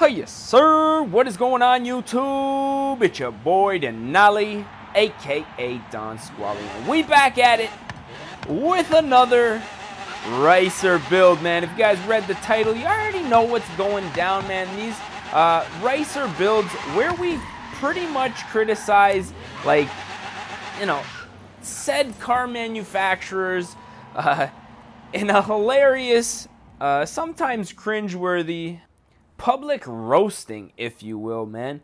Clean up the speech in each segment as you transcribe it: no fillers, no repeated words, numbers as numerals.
Yes, sir. What is going on, YouTube? It's your boy Denali, aka Don Squally, and we back at it with another RICER build, man. If you guys read the title, you already know what's going down, man. These RICER builds where we pretty much criticize, like, you know, said car manufacturers in a hilarious, sometimes cringeworthy public roasting, if you will, man.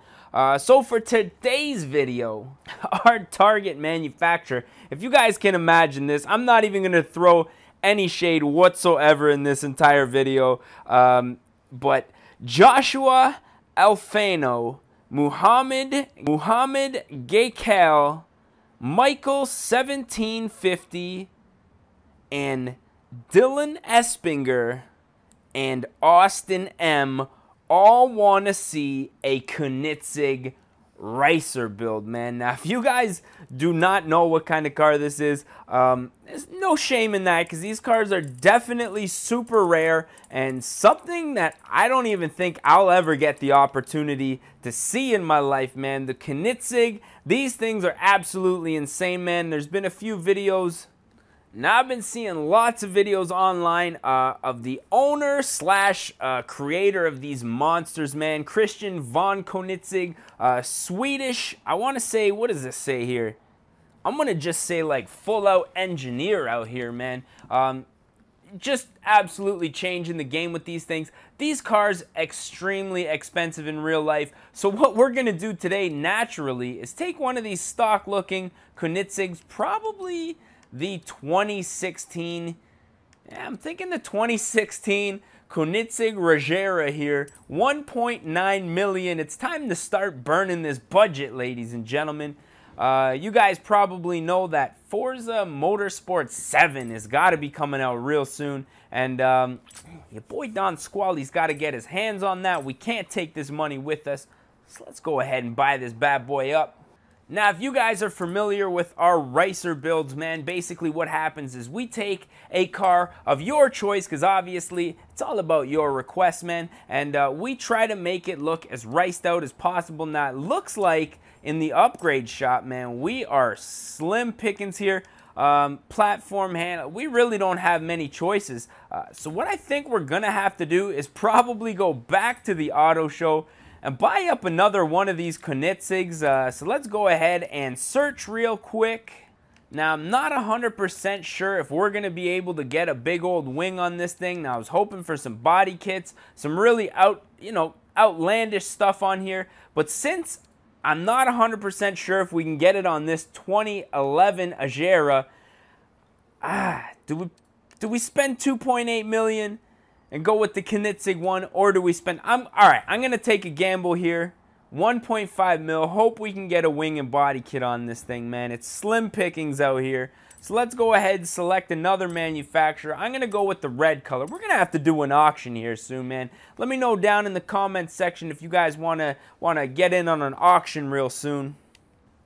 So for today's video, our target manufacturer, if you guys can imagine this, I'm not even going to throw any shade whatsoever in this entire video, but Joshua Alfano, Muhammad Gaykel, Michael 1750, and Dylan Espinger, and Austin M. all want to see a Koenigsegg RICER build, man. Now, if you guys do not know what kind of car this is, there's no shame in that, because these cars are definitely super rare and something that I don't even think I'll ever get the opportunity to see in my life, man. The Koenigsegg, these things are absolutely insane, man. There's been a few videos. Now, I've been seeing lots of videos online of the owner slash creator of these monsters, man. Christian von Koenigsegg, Swedish. I want to say, what does this say here? I'm going to just say like full out engineer out here, man. Just absolutely changing the game with these things. These cars extremely expensive in real life. So what we're going to do today naturally is take one of these stock looking Koenigsegg's, probably the 2016, I'm thinking the 2016 Koenigsegg Regera here, 1.9 million. It's time to start burning this budget, ladies and gentlemen. You guys probably know that Forza Motorsport 7 has got to be coming out real soon, and your boy Don Squally's got to get his hands on that. We can't take this money with us, so let's go ahead and buy this bad boy up. Now, if you guys are familiar with our RICER builds, man, basically what happens is we take a car of your choice, because obviously it's all about your request, man, and we try to make it look as riced out as possible. Now, it looks like in the upgrade shop, man, we are slim pickings here. Platform handle, we really don't have many choices. So what I think we're gonna have to do is probably go back to the auto show and buy up another one of these Koenigseggs. So let's go ahead and search real quick. Now, I'm not 100% sure if we're going to be able to get a big old wing on this thing. Now, I was hoping for some body kits, some really outlandish stuff on here. But since I'm not 100% sure if we can get it on this 2011 Agera, do we spend 2.8 million? And go with the Koenigsegg one, or do we spend, all right, I'm going to take a gamble here, 1.5 mil, hope we can get a wing and body kit on this thing, man. It's slim pickings out here. So let's go ahead and select another manufacturer. I'm going to go with the red color. We're going to have to do an auction here soon, man. Let me know down in the comments section if you guys want to get in on an auction real soon.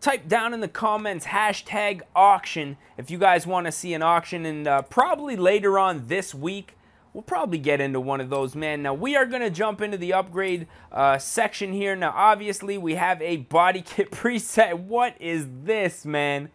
Type down in the comments hashtag auction if you guys want to see an auction, and probably later on this week, we'll probably get into one of those, man. Now, we are going to jump into the upgrade section here. Now, obviously, we have a body kit preset. What is this, man?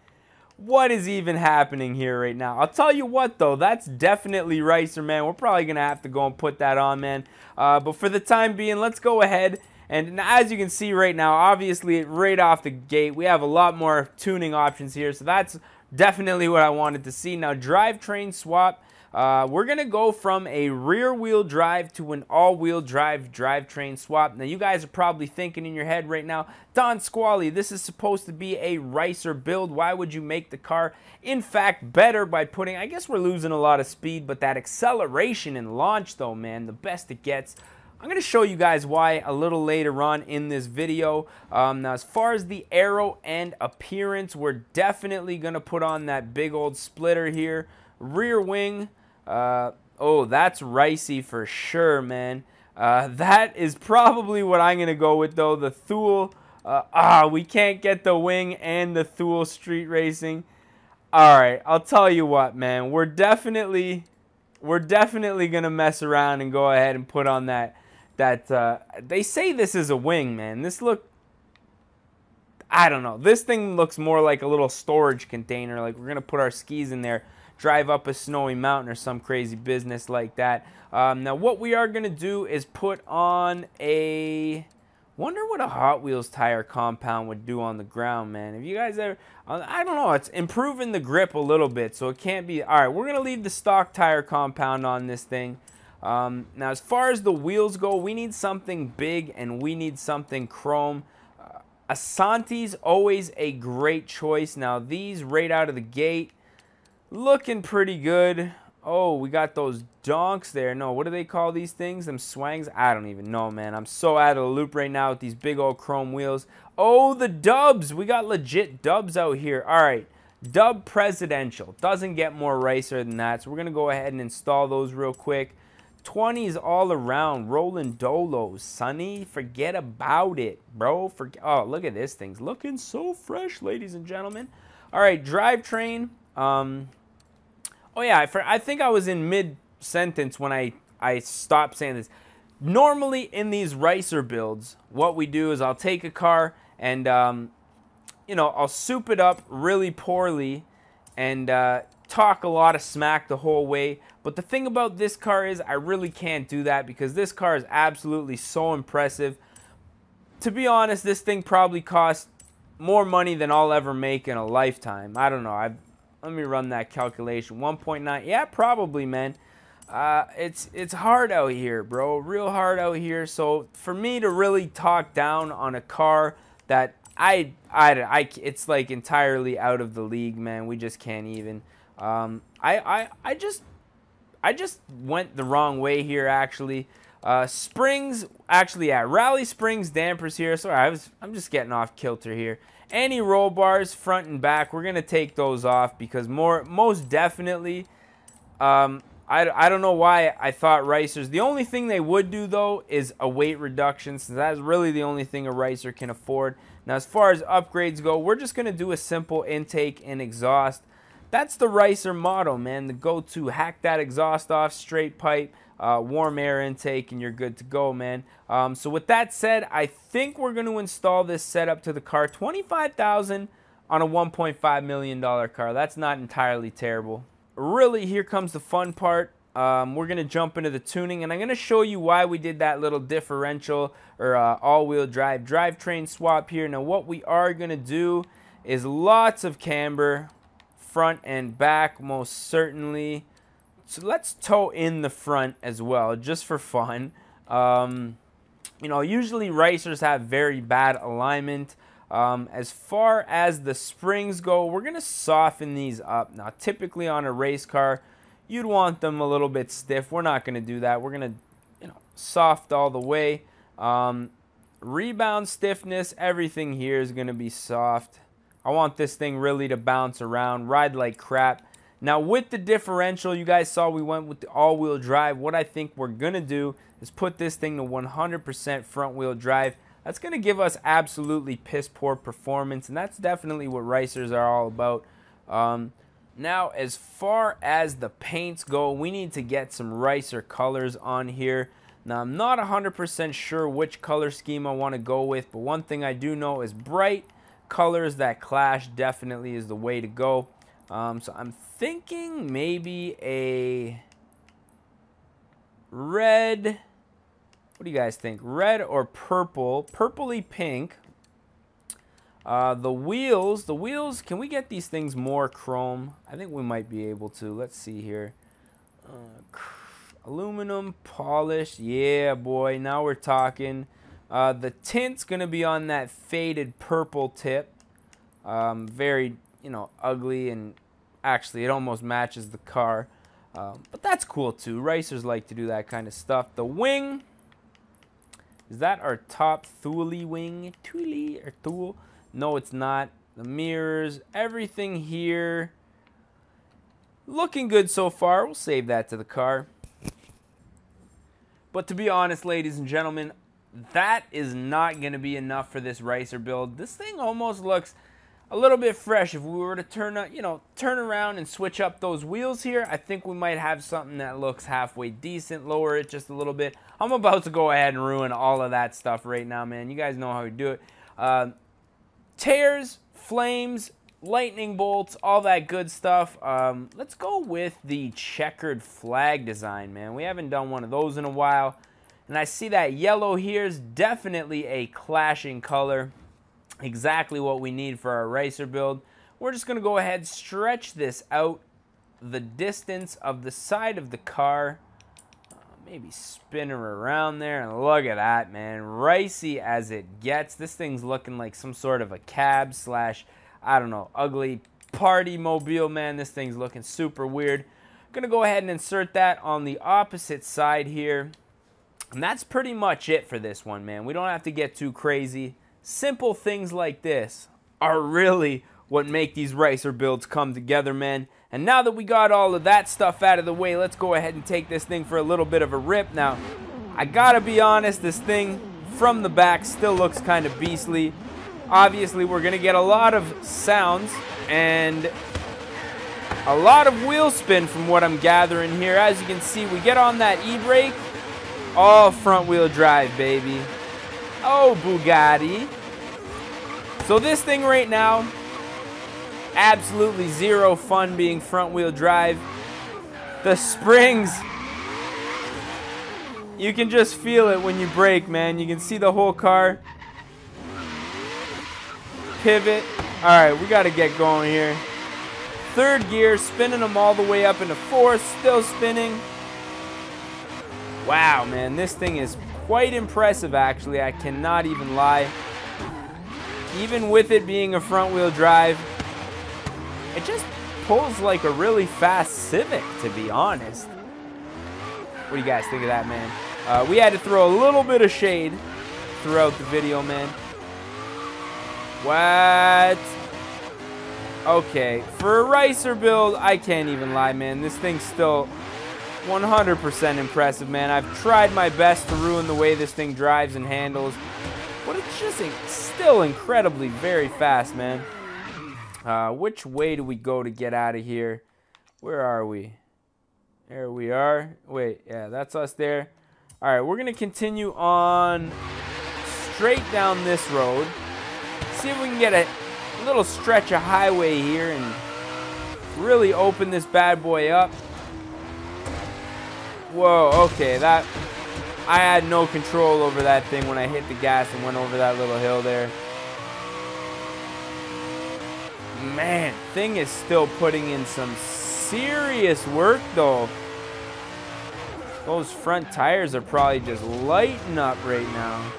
What is even happening here right now? I'll tell you what, though. That's definitely RICER, man. We're probably going to have to go and put that on, man. But for the time being, let's go ahead. And as you can see right now, obviously, right off the gate, we have a lot more tuning options here. So that's definitely what I wanted to see. Now, drivetrain swap. We're going to go from a rear-wheel drive to an all-wheel drive drivetrain swap. Now, you guys are probably thinking in your head right now, Don Squally, this is supposed to be a RICER build. Why would you make the car, in fact, better by putting, I guess we're losing a lot of speed, but that acceleration and launch, though, man, the best it gets. I'm going to show you guys why a little later on in this video. Now, as far as the aero and appearance, we're definitely going to put on that big old splitter here. Rear wing. Oh, that's RICER for sure, man. That is probably what I'm going to go with, though. The Thule. We can't get the wing and the Thule street racing. All right, I'll tell you what, man. We're definitely going to mess around and go ahead and put on that that they say this is a wing, man. I don't know. This thing looks more like a little storage container. Like we're going to put our skis in there, drive up a snowy mountain or some crazy business like that. Now, what we are going to do is put on a... Wonder what a Hot Wheels tire compound would do on the ground, man. If you guys ever... I don't know. It's improving the grip a little bit, so it can't be... All right, we're going to leave the stock tire compound on this thing. Now, as far as the wheels go, we need something big and we need something chrome. Asante's always a great choice. Now, these right out of the gate, looking pretty good. Oh, we got those donks there. No, what do they call these things? Them swangs? I don't even know, man. I'm so out of the loop right now with these big old chrome wheels. Oh, the dubs. We got legit dubs out here. All right, dub presidential. Doesn't get more RICER than that, so we're going to go ahead and install those real quick. 20s all around, rolling dolos, Sonny. Forget about it, bro. Oh, look at this thing's looking so fresh, ladies and gentlemen. All right, drivetrain. Oh yeah, I think I was in mid-sentence when I stopped saying this. Normally in these RICER builds, what we do is I'll take a car and, you know, I'll soup it up really poorly and talk a lot of smack the whole way. But the thing about this car is I really can't do that because this car is absolutely so impressive. To be honest, this thing probably cost more money than I'll ever make in a lifetime. I don't know. Let me run that calculation. 1.9. Yeah, probably, man. It's hard out here, bro. Real hard out here. So for me to really talk down on a car that it's like entirely out of the league, man. We just can't even. I just went the wrong way here, actually. Springs, actually, yeah, Rally Springs dampers here. Sorry, I'm just getting off kilter here. Any roll bars, front and back, we're going to take those off because most definitely, I don't know why I thought RICERs. The only thing they would do, though, is a weight reduction, since that's really the only thing a RICER can afford. Now, as far as upgrades go, we're just going to do a simple intake and exhaust. That's the RICER motto, man. The go-to. Hack that exhaust off, straight pipe, warm air intake, and you're good to go, man. So with that said, I think we're going to install this setup to the car. $25,000 on a $1.5 million car. That's not entirely terrible. Really, here comes the fun part. We're going to jump into the tuning, and I'm going to show you why we did that little differential or all-wheel drive drivetrain swap here. Now, what we are going to do is lots of camber, front and back, most certainly. So let's tow in the front as well, just for fun. You know, usually RICERs have very bad alignment. As far as the springs go, we're going to soften these up. Now, typically on a race car, you'd want them a little bit stiff. We're not going to do that. We're going to, you know, soft all the way. Rebound stiffness, everything here is going to be soft. I want this thing really to bounce around, ride like crap. Now, with the differential, you guys saw we went with the all-wheel drive. What I think we're going to do is put this thing to 100% front-wheel drive. That's going to give us absolutely piss-poor performance, and that's definitely what RICERs are all about. Now, as far as the paints go, we need to get some RICER colors on here. Now, I'm not 100% sure which color scheme I want to go with, but one thing I do know is bright colors that clash definitely is the way to go. So I'm thinking maybe a red. What do you guys think? Red or purple? Purpley pink. The wheels, can we get these things more chrome? I think we might be able to. Let's see here. Aluminum, polished. Yeah, boy, now we're talking. The tint's going to be on that faded purple tip. Very, you know, ugly, and actually it almost matches the car. But that's cool too. RICERs like to do that kind of stuff. The wing, is that our top Thule wing? Thule or Thule? No, it's not. The mirrors, everything here, looking good so far. We'll save that to the car. But to be honest, ladies and gentlemen, that is not going to be enough for this RICER build. This thing almost looks a little bit fresh. If we were to turn around and switch up those wheels here, I think we might have something that looks halfway decent. Lower it just a little bit. I'm about to go ahead and ruin all of that stuff right now, man. You guys know how we do it. Tears, flames, lightning bolts, all that good stuff. Let's go with the checkered flag design, man. We haven't done one of those in a while. And I see that yellow here is definitely a clashing color. Exactly what we need for our RICER build. We're just going to go ahead and stretch this out the distance of the side of the car. Maybe spin her around there, and look at that, man. Ricey as it gets. This thing's looking like some sort of a cab slash, I don't know, ugly party mobile, man. This thing's looking super weird. I'm going to go ahead and insert that on the opposite side here. And that's pretty much it for this one, man. We don't have to get too crazy. Simple things like this are really what make these RICER builds come together, man. And now that we got all of that stuff out of the way, let's go ahead and take this thing for a little bit of a rip. Now, I gotta be honest, this thing from the back still looks kind of beastly. Obviously, we're gonna get a lot of sounds and a lot of wheel spin from what I'm gathering here. As you can see, we get on that e-brake, all front wheel drive, baby. Oh, Bugatti. So this thing right now, absolutely zero fun being front wheel drive. The springs, you can just feel it when you brake, man. You can see the whole car. Pivot. All right, we got to get going here. Third gear, spinning them all the way up into fourth, still spinning. Wow, man, this thing is quite impressive, actually. I cannot even lie. Even with it being a front wheel drive, it just pulls like a really fast Civic, to be honest. What do you guys think of that, man? We had to throw a little bit of shade throughout the video, man. What? Okay, for a RICER build, I can't even lie, man. This thing's still 100% impressive, man. I've tried my best to ruin the way this thing drives and handles, but it's just still incredibly very fast, man. Which way do we go to get out of here? Where are we? There we are. Wait, yeah, that's us there. All right, we're gonna continue on straight down this road. See if we can get a little stretch of highway here and really open this bad boy up. Whoa, okay, that I had no control over that thing when I hit the gas and went over that little hill there. Man, thing is still putting in some serious work though. Those front tires are probably just lighting up right now.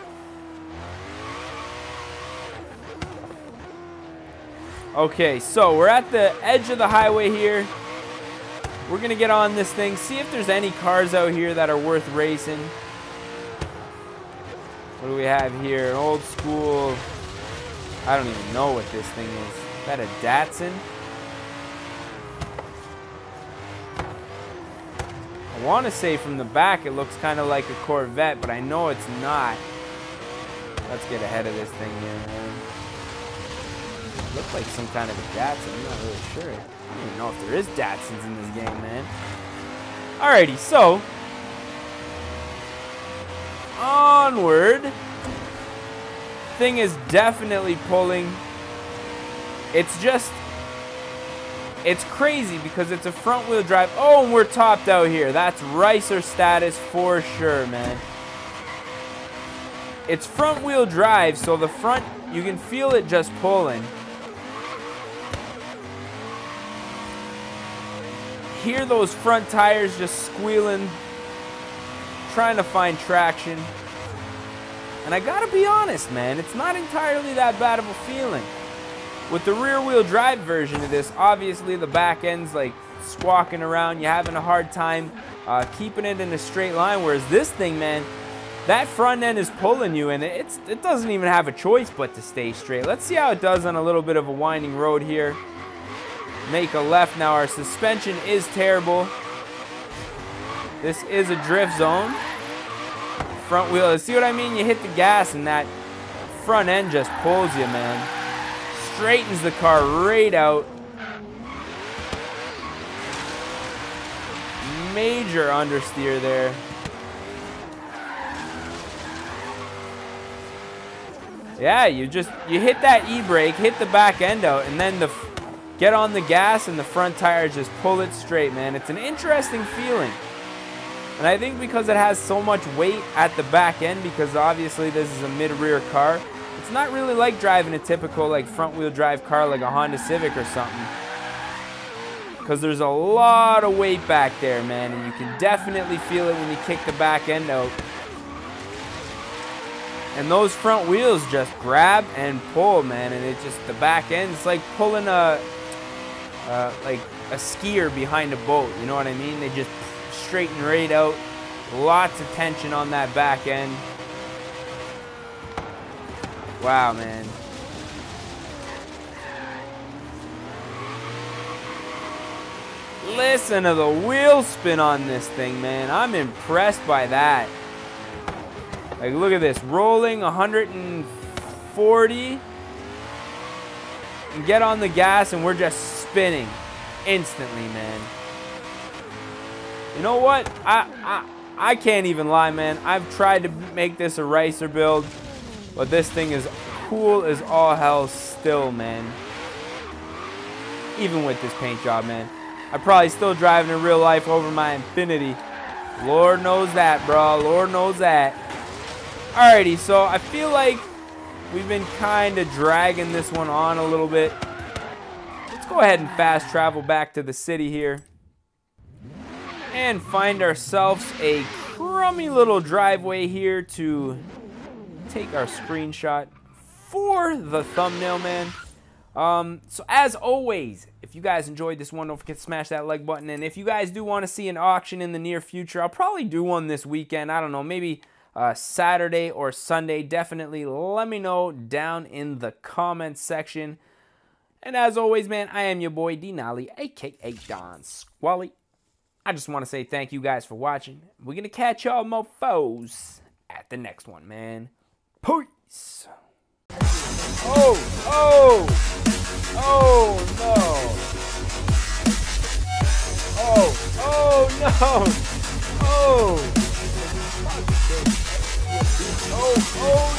Okay, so we're at the edge of the highway here. We're gonna get on this thing, see if there's any cars out here that are worth racing. What do we have here? An old school, I don't even know what this thing is. Is that a Datsun? I want to say from the back it looks kind of like a Corvette, but I know it's not. Let's get ahead of this thing here, man. It looks like some kind of a Datsun. I'm not really sure. I don't even know if there is Datsuns in this game, man. Alrighty, so onward. Thing is definitely pulling. It's just, it's crazy because it's a front wheel drive. Oh, and we're topped out here. That's RICER status for sure, man. It's front wheel drive, so the front, you can feel it just pulling. Hear those front tires just squealing, trying to find traction. And I gotta be honest, man, it's not entirely that bad of a feeling. With the rear wheel drive version of this, obviously the back end's like squawking around. You're having a hard time keeping it in a straight line. Whereas this thing, man, that front end is pulling you, and it doesn't even have a choice but to stay straight. Let's see how it does on a little bit of a winding road here. Make a left. Now our suspension is terrible. This is a drift zone. Front wheel, see what I mean? You hit the gas and that front end just pulls you, man. straightens the car right out. Major understeer there. Yeah, you hit that e-brake, hit the back end out, and then get on the gas and the front tires just pull it straight, man. It's an interesting feeling. And I think because it has so much weight at the back end, because obviously this is a mid-rear car, it's not really like driving a typical like front-wheel drive car like a Honda Civic or something. Because there's a lot of weight back there, man, and you can definitely feel it when you kick the back end out. And those front wheels just grab and pull, man, and the back end, it's like pulling like a skier behind a boat, you know what I mean? They just straighten right out. Lots of tension on that back end. Wow, man. Listen to the wheel spin on this thing, man. I'm impressed by that. Like, look at this. Rolling 140. And get on the gas and we're just spinning instantly, man. You know what? I can't even lie, man. I've tried to make this a RICER build, but this thing is cool as all hell still, man. Even with this paint job, man. I'm probably still driving in real life over my Infiniti. Lord knows that, bro. Lord knows that. Alrighty, so I feel like we've been kind of dragging this one on a little bit. Let's go ahead and fast travel back to the city here. And find ourselves a crummy little driveway here to take our screenshot for the thumbnail, man. So as always, if you guys enjoyed this one, don't forget to smash that like button. And if you guys do want to see an auction in the near future, I'll probably do one this weekend. I don't know, maybe Saturday or Sunday. Definitely let me know down in the comments section. And as always, man, I am your boy D-Nolly, aka Don Squally. I just want to say thank you guys for watching. We're gonna catch y'all mofos at the next one, man. Peace. Oh no. Oh no. Oh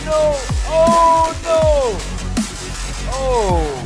no. Oh no. Oh.